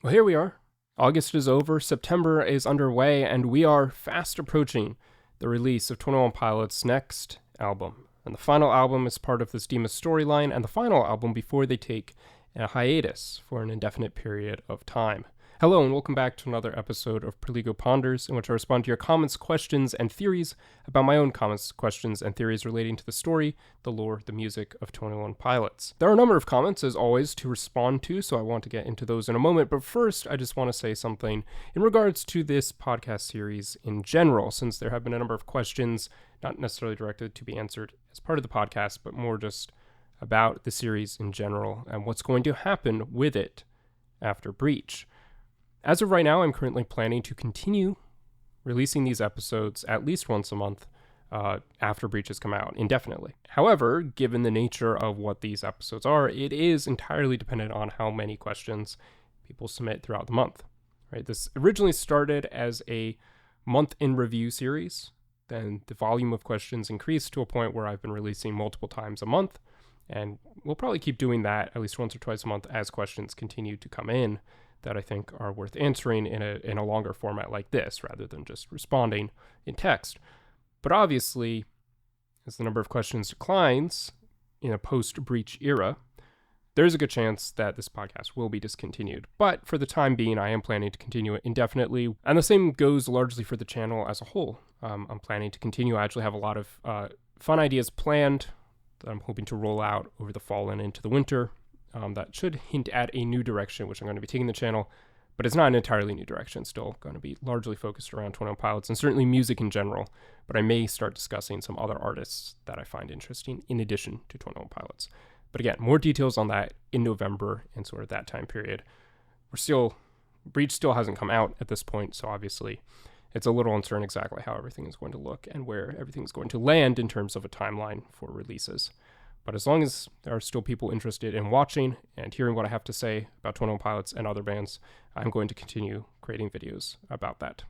Well, here we are. August is over, September is underway, and we are fast approaching the release of 21 Pilots' next album. And the final album is part of this Demas storyline, and the final album before they take a hiatus for an indefinite period of time. Hello, and welcome back to another episode of Perligo Ponders, in which I respond to your comments, questions, and theories about my own comments, questions, and theories relating to the story, the lore, the music of 21 Pilots. There are a number of comments, as always, to respond to, so I want to get into those in a moment, but first, I just want to say something in regards to this podcast series in general, since there have been a number of questions, not necessarily directed to be answered as part of the podcast, but more just about the series in general and what's going to happen with it after Breach. As of right now, I'm currently planning to continue releasing these episodes at least once a month after Breach has come out, indefinitely. However, given the nature of what these episodes are, it is entirely dependent on how many questions people submit throughout the month. Right? This originally started as a month in review series. Then the volume of questions increased to a point where I've been releasing multiple times a month, and we'll probably keep doing that at least once or twice a month as questions continue to come in that I think are worth answering in a longer format like this, rather than just responding in text. But obviously, as the number of questions declines in a post-Breach era, there's a good chance that this podcast will be discontinued. But for the time being, I am planning to continue it indefinitely. And the same goes largely for the channel as a whole. I'm planning to continue. I actually have a lot of fun ideas planned that I'm hoping to roll out over the fall and into the winter. That should hint at a new direction, which I'm going to be taking the channel, but it's not an entirely new direction. It's still going to be largely focused around 21 Pilots and certainly music in general, but I may start discussing some other artists that I find interesting in addition to 21 Pilots. But again, more details on that in November and sort of that time period. Breach still hasn't come out at this point, so obviously it's a little uncertain exactly how everything is going to look and where everything is going to land in terms of a timeline for releases. But as long as there are still people interested in watching and hearing what I have to say about 21 Pilots and other bands, I'm going to continue creating videos about that.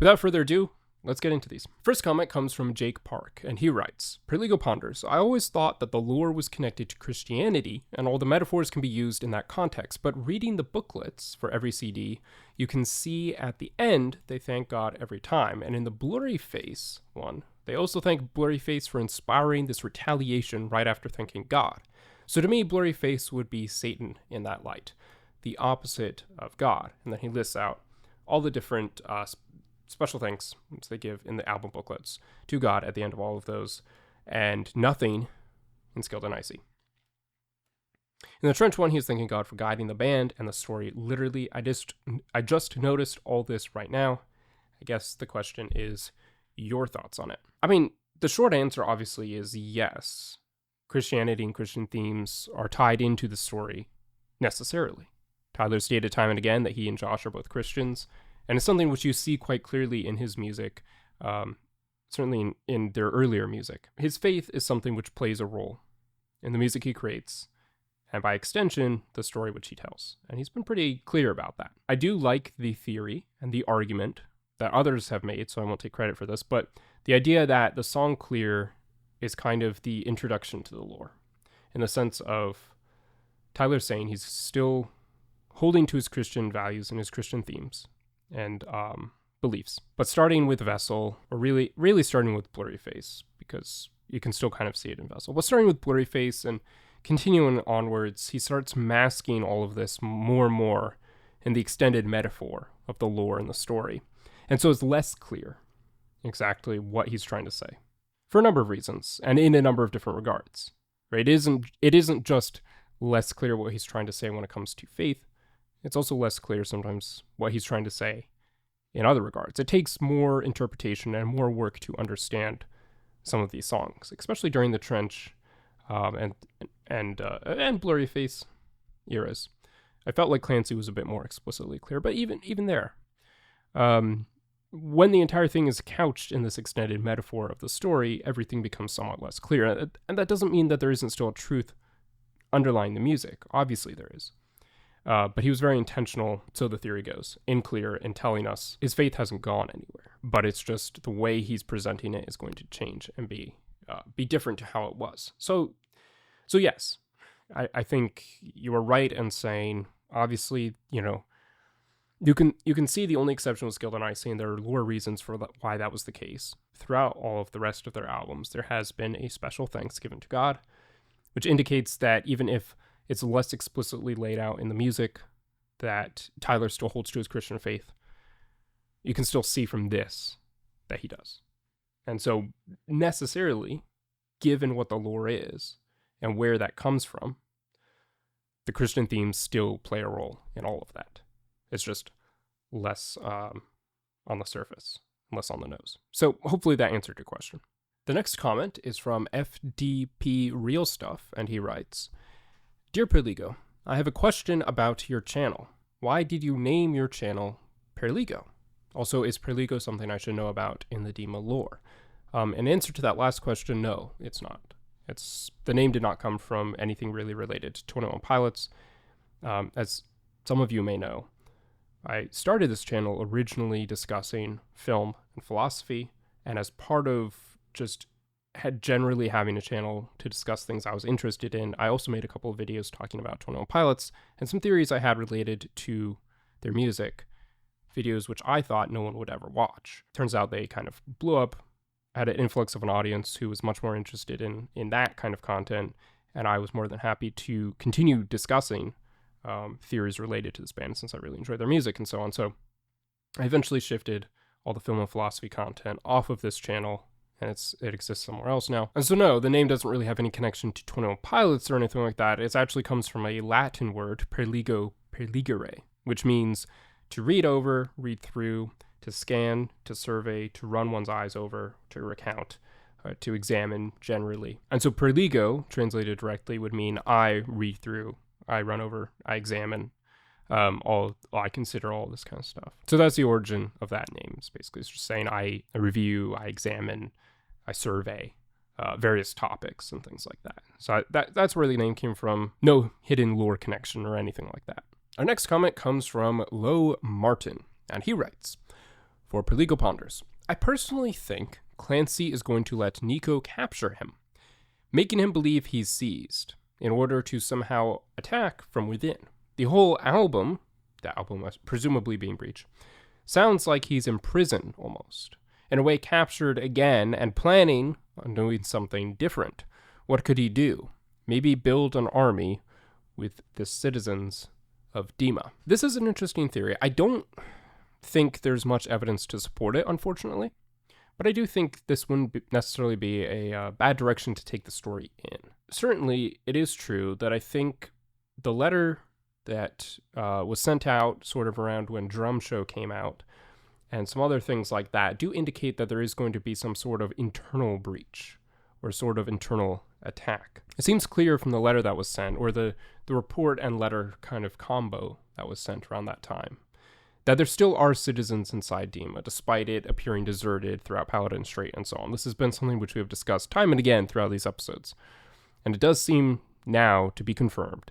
Without further ado, let's get into these. First comment comes from Jake Park, and he writes, Perligo Ponders, I always thought that the lore was connected to Christianity, and all the metaphors can be used in that context, but reading the booklets for every CD, you can see at the end they thank God every time, and in the Blurry Face one, they also thank Blurry Face for inspiring this retaliation right after thanking God. So to me, Blurry Face would be Satan in that light, the opposite of God. And then he lists out all the different special thanks which they give in the album booklets to God at the end of all of those, and nothing in Skilled and Icy. In the Trench one, he's thanking God for guiding the band and the story. Literally, I just noticed all this right now. I guess the question is your thoughts on it. I mean, the short answer obviously is yes. Christianity and Christian themes are tied into the story necessarily. Tyler stated time and again that he and Josh are both Christians, and it's something which you see quite clearly in his music, certainly in their earlier music. His faith is something which plays a role in the music he creates, and by extension, the story which he tells. And he's been pretty clear about that. I do like the theory and the argument that others have made, so I won't take credit for this, but the idea that the song Clear is kind of the introduction to the lore, in the sense of Tyler saying he's still holding to his Christian values and his Christian themes and beliefs, but starting with Vessel, or really starting with Blurry Face, because you can still kind of see it in Vessel, but starting with Blurry Face and continuing onwards, he starts masking all of this more and more in the extended metaphor of the lore and the story. And so it's less clear exactly what he's trying to say for a number of reasons and in a number of different regards. Right? It isn't just less clear what he's trying to say when it comes to faith. It's also less clear sometimes what he's trying to say in other regards. It takes more interpretation and more work to understand some of these songs, especially during the Trench and Blurry Face eras. I felt like Clancy was a bit more explicitly clear, but even there, when the entire thing is couched in this extended metaphor of the story, everything becomes somewhat less clear. And that doesn't mean that there isn't still a truth underlying the music. Obviously there is. But he was very intentional, so the theory goes, in clear in telling us his faith hasn't gone anywhere. But it's just the way he's presenting it is going to change and be different to how it was. So yes, I think you were right in saying obviously, you can see the only exception was Guild and Icy, and there are lore reasons for why that was the case. Throughout all of the rest of their albums, there has been a special thanks given to God, which indicates that even if it's less explicitly laid out in the music, that Tyler still holds to his Christian faith. You can still see from this that he does. And so necessarily, given what the lore is and where that comes from, the Christian themes still play a role in all of that. It's just less on the surface, less on the nose. So hopefully that answered your question. The next comment is from FDP Real Stuff, and he writes, Dear Perligo, I have a question about your channel. Why did you name your channel Perligo? Also, is Perligo something I should know about in the Dima lore? In answer to that last question, no, it's not. The name did not come from anything really related to 21 Pilots. As some of you may know, I started this channel originally discussing film and philosophy, and as part of just generally having a channel to discuss things I was interested in, I also made a couple of videos talking about 21 Pilots and some theories I had related to their music, videos which I thought no one would ever watch. Turns out they kind of blew up, had an influx of an audience who was much more interested in that kind of content, and I was more than happy to continue discussing theories related to this band since I really enjoyed their music and so on. So I eventually shifted all the film and philosophy content off of this channel, and it exists somewhere else now. And so no, the name doesn't really have any connection to 21 Pilots or anything like that. It actually comes from a Latin word, perligo, perligere, which means to read over, read through, to scan, to survey, to run one's eyes over, to recount, to examine generally. And so perligo, translated directly, would mean I read through, I run over, I examine, I consider all this kind of stuff. So that's the origin of that name. It's basically just saying I review, I examine, I survey various topics and things like that. So that's where the name came from. No hidden lore connection or anything like that. Our next comment comes from Lo Martin, and he writes, For Perligo Ponders, I personally think Clancy is going to let Nico capture him, making him believe he's seized, in order to somehow attack from within. The whole album, the album presumably being Breach, sounds like he's in prison almost, in a way captured again and planning on doing something different. What could he do? Maybe build an army with the citizens of Dima. This is an interesting theory. I don't think there's much evidence to support it, unfortunately, but I do think this wouldn't necessarily be a bad direction to take the story in. Certainly, it is true that I think the letter that was sent out sort of around when Drum Show came out and some other things like that do indicate that there is going to be some sort of internal breach or sort of internal attack. It seems clear from the letter that was sent, or the report and letter kind of combo that was sent around that time, that there still are citizens inside Dima, despite it appearing deserted throughout Paladin Strait and so on. This has been something which we have discussed time and again throughout these episodes. And it does seem now to be confirmed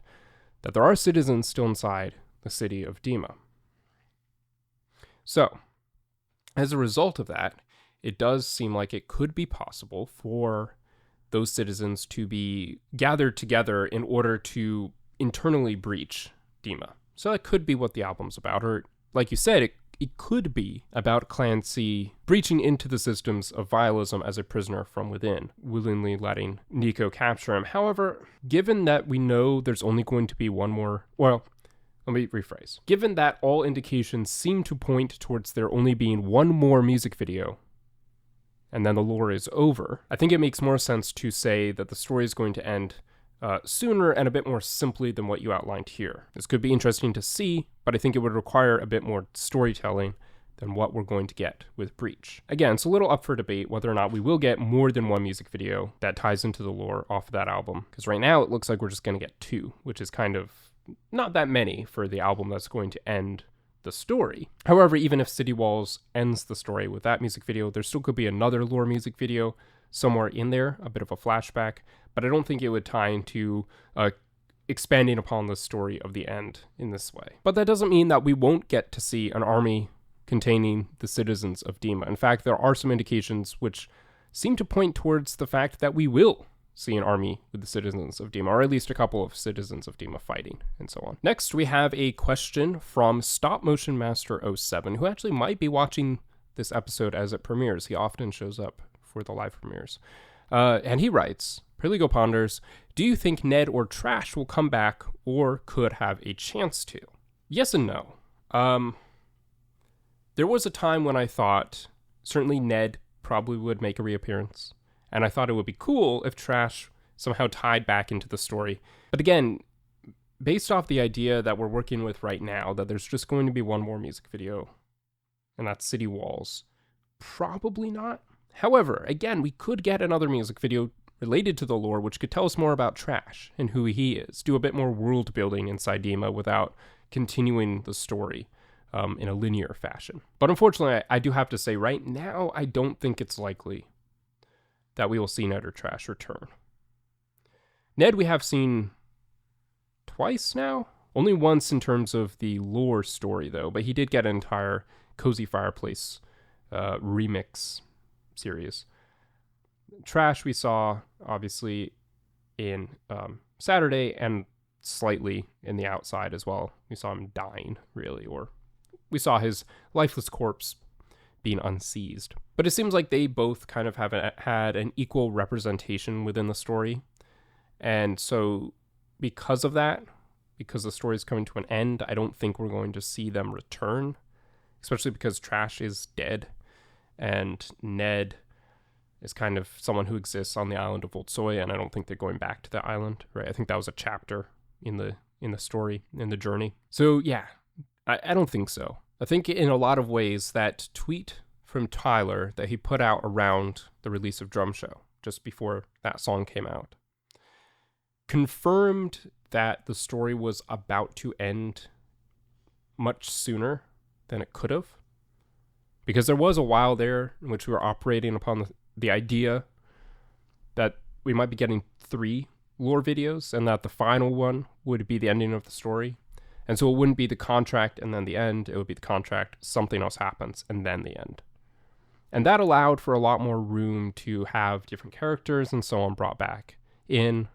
that there are citizens still inside the city of Dima. So, as a result of that, it does seem like it could be possible for those citizens to be gathered together in order to internally breach Dima. So that could be what the album's about, or like you said, it could be about Clancy breaching into the systems of vialism as a prisoner from within, willingly letting Nico capture him. However, given that we know there's only going to be one more, well, let me rephrase. Given that all indications seem to point towards there only being one more music video, and then the lore is over, I think it makes more sense to say that the story is going to end sooner and a bit more simply than what you outlined here. This could be interesting to see, but I think it would require a bit more storytelling than what we're going to get with Breach. Again, it's a little up for debate whether or not we will get more than one music video that ties into the lore off of that album, because right now it looks like we're just going to get two, which is kind of not that many for the album that's going to end the story. However, even if City Walls ends the story with that music video, there still could be another lore music video somewhere in there, a bit of a flashback, but I don't think it would tie into expanding upon the story of the end in this way. But that doesn't mean that we won't get to see an army containing the citizens of Dima. In fact, there are some indications which seem to point towards the fact that we will see an army with the citizens of Dima, or at least a couple of citizens of Dima fighting, and so on. Next, we have a question from Stop Motion Master 07, who actually might be watching this episode as it premieres. He often shows up for the live premieres. And he writes, Perligo ponders, do you think Ned or Trash will come back or could have a chance to? Yes and no. There was a time when I thought certainly Ned probably would make a reappearance, and I thought it would be cool if Trash somehow tied back into the story. But again, based off the idea that we're working with right now, that there's just going to be one more music video, and that's City Walls, probably not. However, again, we could get another music video related to the lore, which could tell us more about Trash and who he is, do a bit more world building inside Dima without continuing the story in a linear fashion. But unfortunately, I do have to say right now, I don't think it's likely that we will see Ned or Trash return. Ned we have seen twice now, only once in terms of the lore story though, but he did get an entire Cozy Fireplace remix series. Trash we saw obviously in Saturday and slightly in the Outside as well. We saw him dying, really, or we saw his lifeless corpse being unseized. But it seems like they both kind of have had an equal representation within the story. And so because of that, because the story is coming to an end, I don't think we're going to see them return, especially because Trash is dead and Ned is kind of someone who exists on the island of Old Soy, and I don't think they're going back to the island, right? I think that was a chapter in the story, in the journey. So yeah, I don't think so. I think in a lot of ways that tweet from Tyler that he put out around the release of Drum Show, just before that song came out, confirmed that the story was about to end much sooner than it could have. Because there was a while there in which we were operating upon the idea that we might be getting 3 lore videos and that the final one would be the ending of the story. And so it wouldn't be the contract and then the end. It would be the contract, something else happens, and then the end. And that allowed for a lot more room to have different characters and so on brought back in,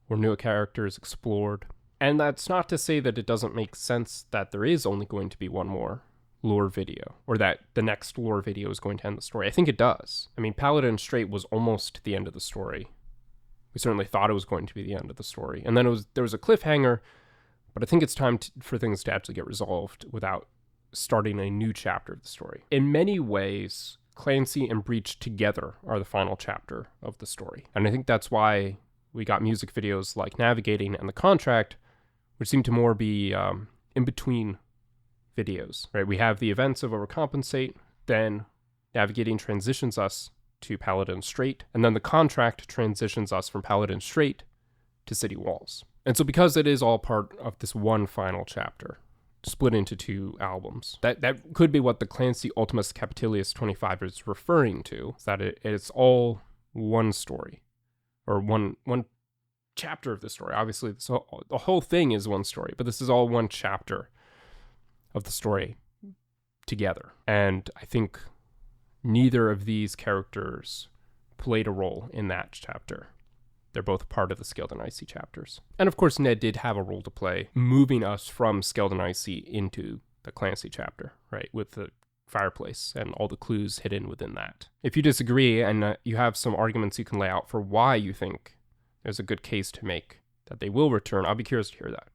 or new characters explored. And that's not to say that it doesn't make sense that there is only going to be one more lore video, or that the next lore video is going to end the story. I think it does. I mean, Paladin Strait was almost the end of the story. We certainly thought it was going to be the end of the story. And then there was a cliffhanger, but I think it's time for things to actually get resolved without starting a new chapter of the story. In many ways, Clancy and Breach together are the final chapter of the story. And I think that's why we got music videos like Navigating and The Contract, which seem to more be in between videos, right? We have the events of Overcompensate, then Navigating transitions us to Paladin Strait, and then The Contract transitions us from Paladin Strait to City Walls. And so because it is all part of this one final chapter, split into 2 albums, that could be what the Clancy Ultimus Capitilius 25 is referring to, is that it's all one story, or one chapter of the story. Obviously, the whole thing is one story, but this is all one chapter of the story together. And I think neither of these characters played a role in that chapter. They're both part of the Scaled and Icy chapters. And of course, Ned did have a role to play, moving us from Scaled and Icy into the Clancy chapter, right? With the fireplace and all the clues hidden within that. If you disagree and you have some arguments you can lay out for why you think there's a good case to make that they will return, I'll be curious to hear that.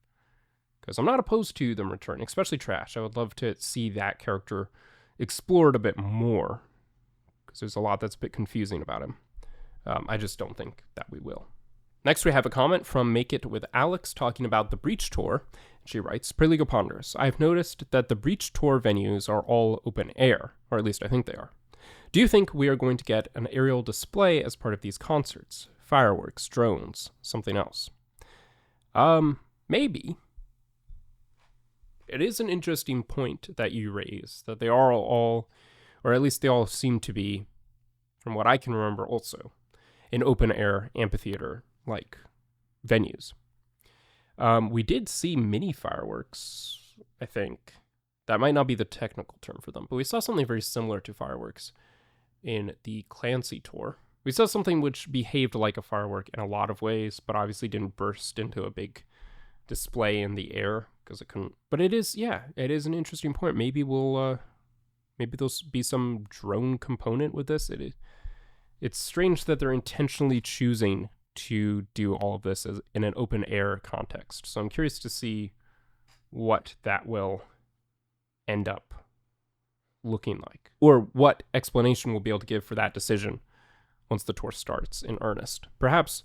Because I'm not opposed to them returning, especially Trash. I would love to see that character explored a bit more, because there's a lot that's a bit confusing about him. I just don't think that we will. Next, we have a comment from Make It With Alex talking about the Breach Tour. She writes, Perligo ponders, I've noticed that the Breach Tour venues are all open air, or at least I think they are. Do you think we are going to get an aerial display as part of these concerts? Fireworks, drones, something else? Maybe. It is an interesting point that you raise, that they are all, or at least they all seem to be, from what I can remember also, in open-air amphitheater-like venues. We did see mini fireworks, I think. That might not be the technical term for them, but we saw something very similar to fireworks in the Clancy tour. We saw something which behaved like a firework in a lot of ways, but obviously didn't burst into a big display in the air because it couldn't. But it is an interesting point. Maybe maybe there'll be some drone component with this. It's strange that they're intentionally choosing to do all of this in an open air context. So I'm curious to see what that will end up looking like, or what explanation we'll be able to give for that decision once the tour starts in earnest. Perhaps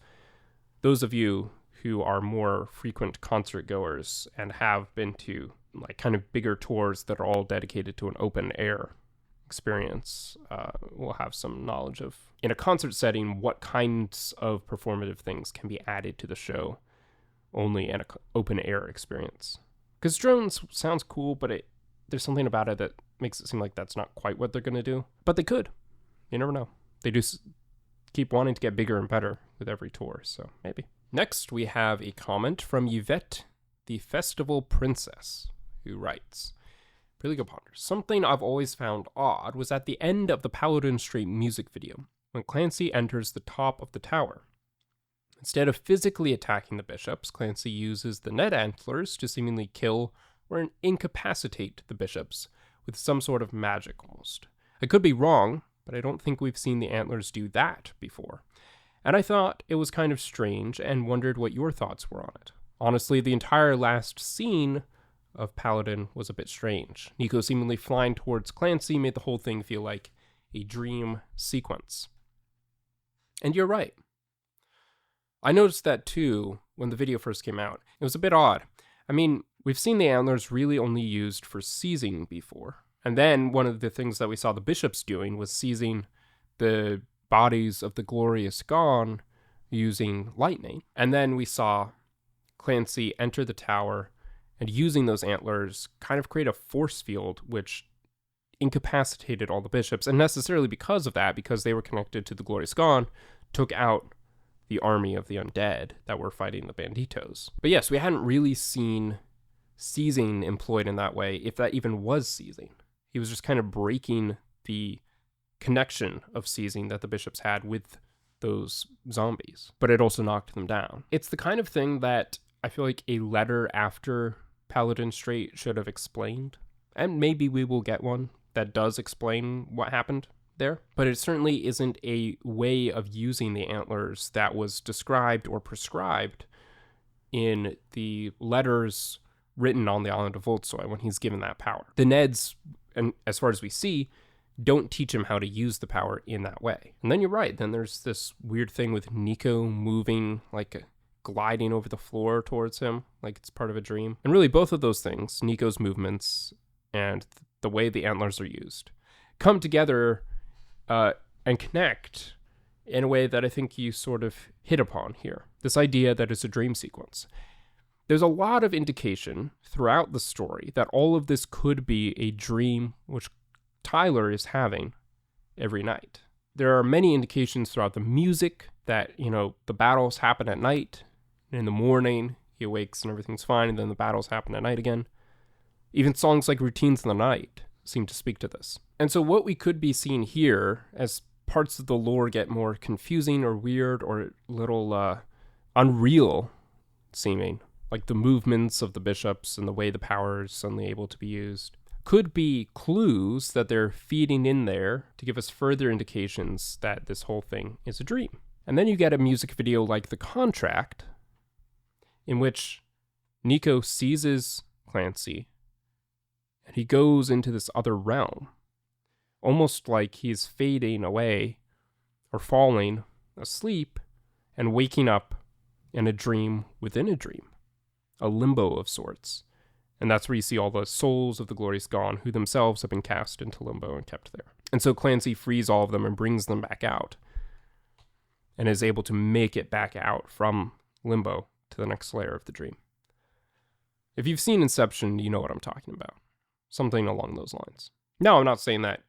those of you who are more frequent concert goers and have been to like kind of bigger tours that are all dedicated to an open air experience will have some knowledge of, in a concert setting, what kinds of performative things can be added to the show only in an open air experience. Because drones sounds cool, but there's something about it that makes it seem like that's not quite what they're going to do. But they could. You never know. They do keep wanting to get bigger and better with every tour, so maybe. Next, we have a comment from Yvette, the Festival Princess, who writes, Perligo Ponders, something I've always found odd was at the end of the Paladin Street music video, when Clancy enters the top of the tower. Instead of physically attacking the bishops, Clancy uses the net antlers to seemingly kill or incapacitate the bishops with some sort of magic almost. I could be wrong, but I don't think we've seen the antlers do that before. And I thought it was kind of strange and wondered what your thoughts were on it. Honestly, the entire last scene of Paladin was a bit strange. Nico seemingly flying towards Clancy made the whole thing feel like a dream sequence. And you're right. I noticed that too when the video first came out. It was a bit odd. I mean, we've seen the antlers really only used for seizing before. And then one of the things that we saw the bishops doing was seizing the bodies of the glorious gone using lightning. And then we saw Clancy enter the tower and using those antlers kind of create a force field which incapacitated all the bishops. And necessarily because of that, because they were connected to the glorious gone, took out the army of the undead that were fighting the banditos. But yes, we hadn't really seen seizing employed in that way, if that even was seizing. He was just kind of breaking the connection of seizing that the bishops had with those zombies, but it also knocked them down. It's the kind of thing that I feel like a letter after Paladin Strait should have explained, and maybe we will get one that does explain what happened there, but it certainly isn't a way of using the antlers that was described or prescribed in the letters written on the island of Voltsoy when he's given that power. The Neds, and as far as we see, don't teach him how to use the power in that way. And then you're right, then there's this weird thing with Nico moving, like gliding over the floor towards him, like it's part of a dream. And really both of those things, Nico's movements and the way the antlers are used, come together and connect in a way that I think you sort of hit upon here. This idea that it's a dream sequence. There's a lot of indication throughout the story that all of this could be a dream which Tyler is having every night. There are many indications throughout the music that, the battles happen at night, and in the morning he awakes and everything's fine, and then the battles happen at night again. Even songs like Routines in the Night seem to speak to this. And so what we could be seeing here, as parts of the lore get more confusing or weird or a little unreal seeming, like the movements of the bishops and the way the power is suddenly able to be used, could be clues that they're feeding in there to give us further indications that this whole thing is a dream. And then you get a music video like The Contract, in which Nico seizes Clancy and he goes into this other realm, almost like he's fading away or falling asleep and waking up in a dream within a dream, a limbo of sorts. And that's where you see all the souls of the glorious gone who themselves have been cast into limbo and kept there. And so Clancy frees all of them and brings them back out and is able to make it back out from limbo to the next layer of the dream. If you've seen Inception, you know what I'm talking about. Something along those lines. Now, I'm not saying that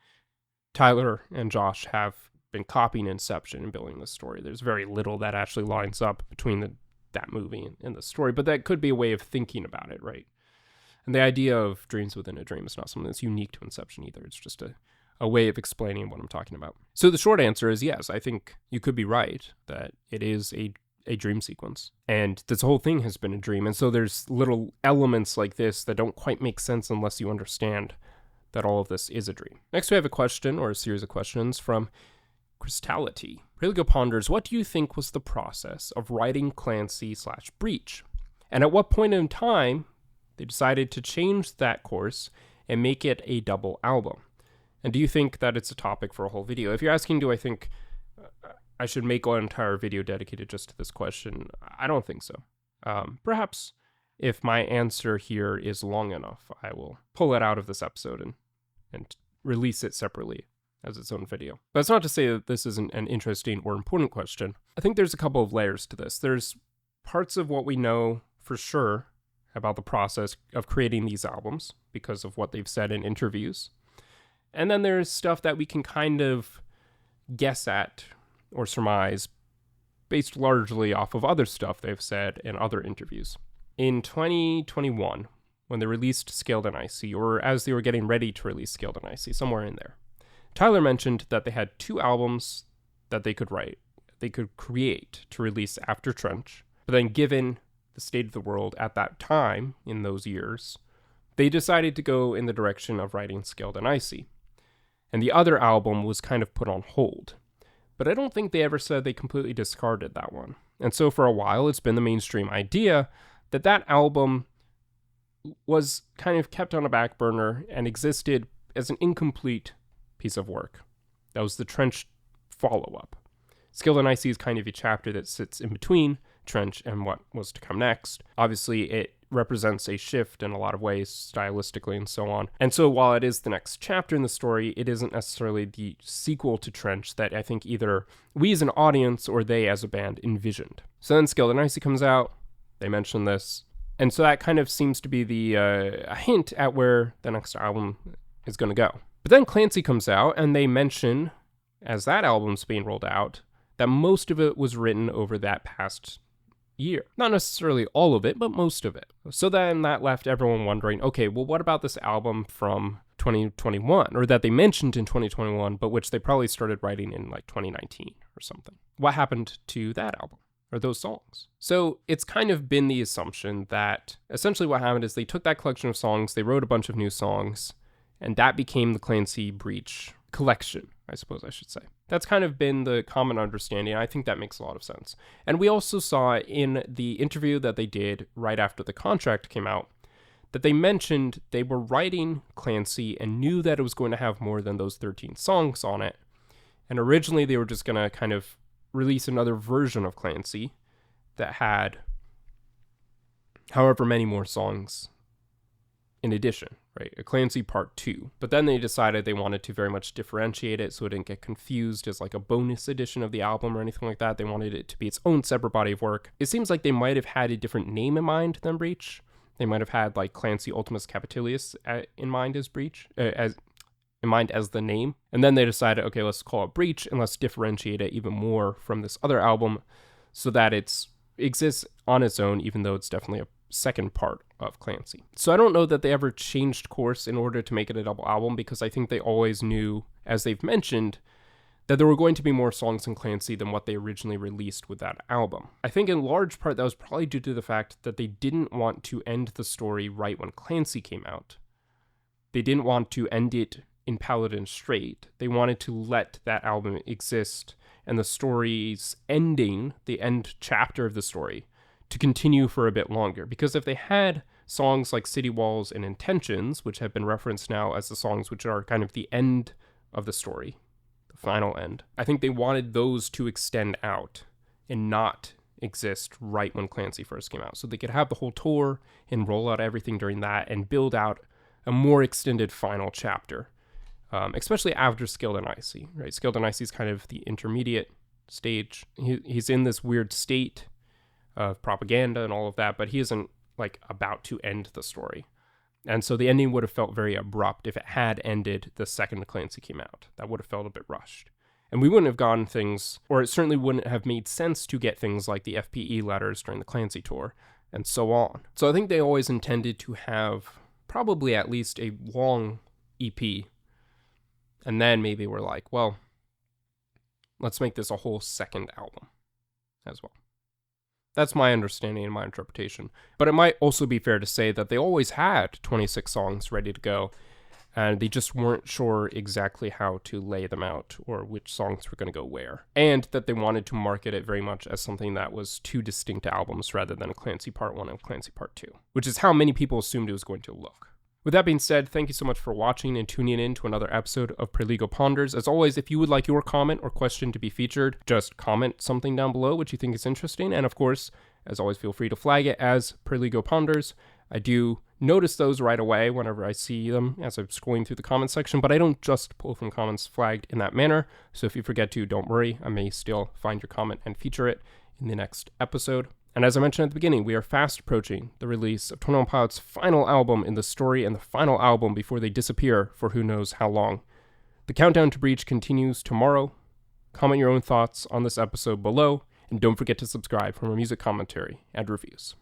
Tyler and Josh have been copying Inception and building this story. There's very little that actually lines up between that movie and the story, but that could be a way of thinking about it, right? And the idea of dreams within a dream is not something that's unique to Inception either. It's just a a way of explaining what I'm talking about. So the short answer is yes, I think you could be right that it is a dream sequence. And this whole thing has been a dream. And so there's little elements like this that don't quite make sense unless you understand that all of this is a dream. Next, we have a question, or a series of questions, from Crystality. Perligo ponders, what do you think was the process of writing Clancy/Breach? And at what point in time they decided to change that course and make it a double album? And do you think that it's a topic for a whole video? If you're asking, do I think I should make an entire video dedicated just to this question, I don't think so. Perhaps if my answer here is long enough, I will pull it out of this episode and release it separately as its own video. But it's not to say that this isn't an interesting or important question. I think there's a couple of layers to this. There's parts of what we know for sure about the process of creating these albums because of what they've said in interviews. And then there's stuff that we can kind of guess at or surmise based largely off of other stuff they've said in other interviews. In 2021, when they released Scaled and Icy, or as they were getting ready to release Scaled and Icy, somewhere in there, Tyler mentioned that they had 2 albums that they could create to release after Trench, but then given the state of the world at that time, in those years, they decided to go in the direction of writing Scaled and Icy. And the other album was kind of put on hold. But I don't think they ever said they completely discarded that one. And so for a while, it's been the mainstream idea that that album was kind of kept on a back burner and existed as an incomplete piece of work. That was the Trench follow-up. Scaled and Icy is kind of a chapter that sits in between Trench and what was to come next. Obviously, it represents a shift in a lot of ways, stylistically and so on. And so while it is the next chapter in the story, it isn't necessarily the sequel to Trench that I think either we as an audience or they as a band envisioned. So then Scaled and Icy comes out, they mention this, and so that kind of seems to be a hint at where the next album is going to go. But then Clancy comes out, and they mention, as that album's being rolled out, that most of it was written over that past year. Not necessarily all of it, but most of it. So then that left everyone wondering, okay, well, what about this album from 2021, or that they mentioned in 2021, but which they probably started writing in like 2019 or something? What happened to that album, or those songs? So it's kind of been the assumption that essentially what happened is they took that collection of songs, they wrote a bunch of new songs, and that became the Clancy Breach collection, I suppose I should say. That's kind of been the common understanding. I think that makes a lot of sense. And we also saw in the interview that they did right after the contract came out that they mentioned they were writing Clancy and knew that it was going to have more than those 13 songs on it. And originally they were just going to kind of release another version of Clancy that had however many more songs in addition, right? A Clancy Part 2. But then they decided they wanted to very much differentiate it so it didn't get confused as like a bonus edition of the album or anything like that. They wanted it to be its own separate body of work. It seems like they might have had a different name in mind than Breach. They might have had like Clancy Ultimus Capitulus in mind as Breach, in mind as the name. And then they decided, okay, let's call it Breach and let's differentiate it even more from this other album so that it exists on its own, even though it's definitely a second part of Clancy. So I don't know that they ever changed course in order to make it a double album, because I think they always knew, as they've mentioned, that there were going to be more songs in Clancy than what they originally released with that album. I think in large part that was probably due to the fact that they didn't want to end the story right when Clancy came out. They didn't want to end it in Paladin straight. They wanted to let that album exist and the story's ending, the end chapter of the story, to continue for a bit longer. Because if they had songs like City Walls and Intentions, which have been referenced now as the songs which are kind of the end of the story, the final end, I think they wanted those to extend out and not exist right when Clancy first came out. So they could have the whole tour and roll out everything during that and build out a more extended final chapter, especially after Scaled and Icy, right? Scaled and Icy is kind of the intermediate stage. He's in this weird state of propaganda and all of that, but he isn't like about to end the story. And so the ending would have felt very abrupt if it had ended the second Clancy came out. That would have felt a bit rushed. And we wouldn't have gotten things, or it certainly wouldn't have made sense to get things like the FPE letters during the Clancy tour, and so on. So I think they always intended to have probably at least a long EP And then maybe we're like, well, let's make this a whole second album as well. That's my understanding and my interpretation. But it might also be fair to say that they always had 26 songs ready to go, and they just weren't sure exactly how to lay them out or which songs were going to go where. And that they wanted to market it very much as something that was two distinct albums rather than a Clancy Part 1 and Clancy Part 2, which is how many people assumed it was going to look. With that being said, thank you so much for watching and tuning in to another episode of Perligo Ponders. As always, if you would like your comment or question to be featured, just comment something down below which you think is interesting. And of course, as always, feel free to flag it as Perligo Ponders. I do notice those right away whenever I see them as I'm scrolling through the comment section, but I don't just pull from comments flagged in that manner. So if you forget to, don't worry. I may still find your comment and feature it in the next episode. And as I mentioned at the beginning, we are fast approaching the release of 21 Pilots' final album in the story and the final album before they disappear for who knows how long. The countdown to Breach continues tomorrow. Comment your own thoughts on this episode below, and don't forget to subscribe for more music commentary and reviews.